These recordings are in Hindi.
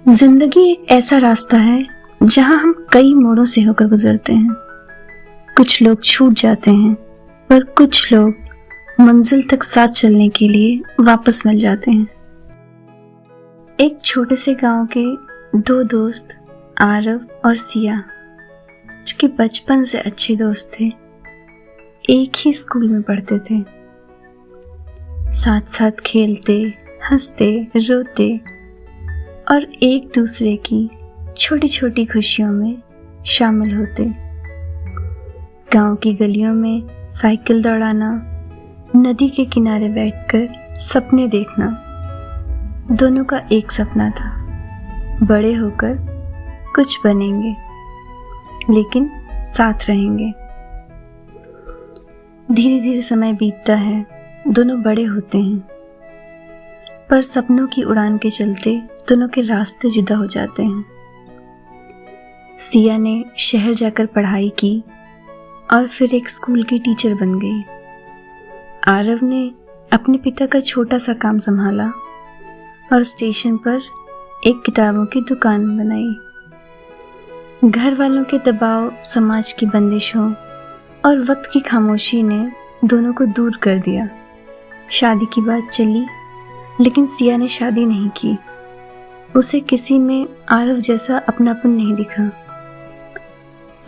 जिंदगी एक ऐसा रास्ता है जहां हम कई मोड़ों से होकर गुजरते हैं। कुछ लोग छूट जाते हैं पर कुछ लोग मंजिल तक साथ चलने के लिए वापस मिल जाते हैं। एक छोटे से गांव के दो दोस्त आरव और सिया, जो कि बचपन से अच्छे दोस्त थे, एक ही स्कूल में पढ़ते थे। साथ साथ खेलते, हंसते, रोते और एक दूसरे की छोटी छोटी खुशियों में शामिल होते। गांव की गलियों में साइकिल दौड़ाना, नदी के किनारे बैठकर सपने देखना, दोनों का एक सपना था। बड़े होकर कुछ बनेंगे, लेकिन साथ रहेंगे। धीरे धीरे समय बीतता है, दोनों बड़े होते हैं, पर सपनों की उड़ान के चलते दोनों के रास्ते जुदा हो जाते हैं। सिया ने शहर जाकर पढ़ाई की और फिर एक स्कूल की टीचर बन गई। आरव ने अपने पिता का छोटा सा काम संभाला और स्टेशन पर एक किताबों की दुकान बनाई। घर वालों के दबाव, समाज की बंदिशों और वक्त की खामोशी ने दोनों को दूर कर दिया। शादी की बात चली, लेकिन सिया ने शादी नहीं की। उसे किसी में आरव जैसा अपनापन नहीं दिखा।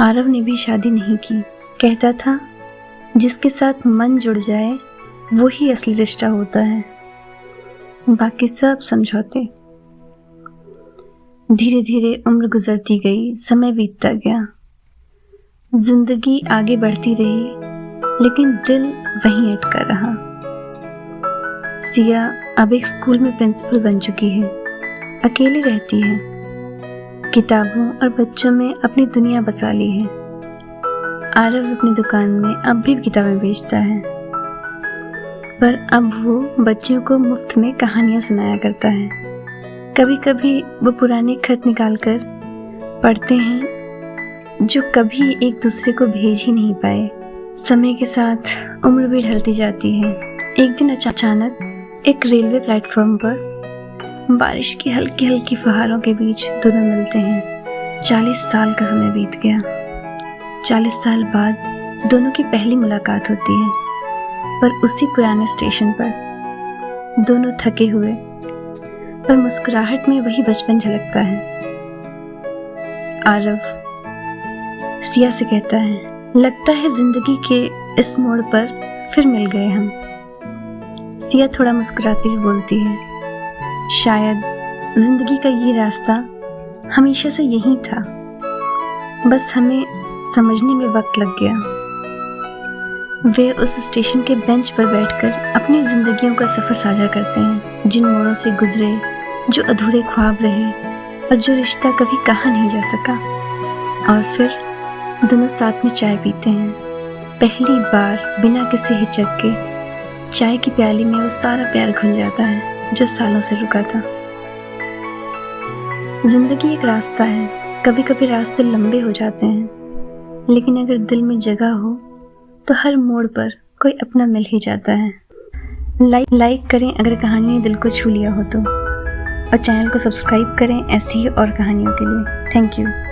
आरव ने भी शादी नहीं की। कहता था, जिसके साथ मन जुड़ जाए वो ही असली रिश्ता होता है, बाकी सब समझौते। धीरे धीरे उम्र गुजरती गई, समय बीतता गया। जिंदगी आगे बढ़ती रही, लेकिन दिल वहीं अटका रहा। सिया अब एक स्कूल में प्रिंसिपल बन चुकी है। अकेली रहती है, किताबों और बच्चों में अपनी दुनिया बसा ली है। आरव अपनी दुकान में अब भी किताबें बेचता है, पर अब वो बच्चों को मुफ्त में कहानियां सुनाया करता है। कभी कभी वो पुराने खत निकालकर पढ़ते हैं, जो कभी एक दूसरे को भेज ही नहीं पाए। समय के साथ उम्र भी ढलती जाती है। एक दिन अचानक एक रेलवे प्लेटफॉर्म पर बारिश की हल्की हल्की फुहारों के बीच दोनों मिलते हैं। 40 साल का समय बीत गया। 40 साल बाद दोनों की पहली मुलाकात होती है, पर उसी पुराने स्टेशन पर। दोनों थके हुए, पर मुस्कुराहट में वही बचपन झलकता है। आरव सिया से कहता है, लगता है जिंदगी के इस मोड़ पर फिर मिल गए हम। सिया थोड़ा मुस्कुराती हुई बोलती है, शायद जिंदगी का ये रास्ता हमेशा से यही था, बस हमें समझने में वक्त लग गया। वे उस स्टेशन के बेंच पर बैठकर अपनी जिंदगियों का सफर साझा करते हैं, जिन मोड़ों से गुजरे, जो अधूरे ख्वाब रहे और जो रिश्ता कभी कहा नहीं जा सका। और फिर दोनों साथ में चाय पीते हैं। पहली बार बिना किसी हिचक के चाय की प्याली में वो सारा प्यार घुल जाता है जो सालों से रुका था। जिंदगी एक रास्ता है। कभी कभी रास्ते लंबे हो जाते हैं, लेकिन अगर दिल में जगह हो तो हर मोड़ पर कोई अपना मिल ही जाता है। लाइक करें अगर कहानी ने दिल को छू लिया हो तो, और चैनल को सब्सक्राइब करें ऐसी ही और कहानियों के लिए। Thank you.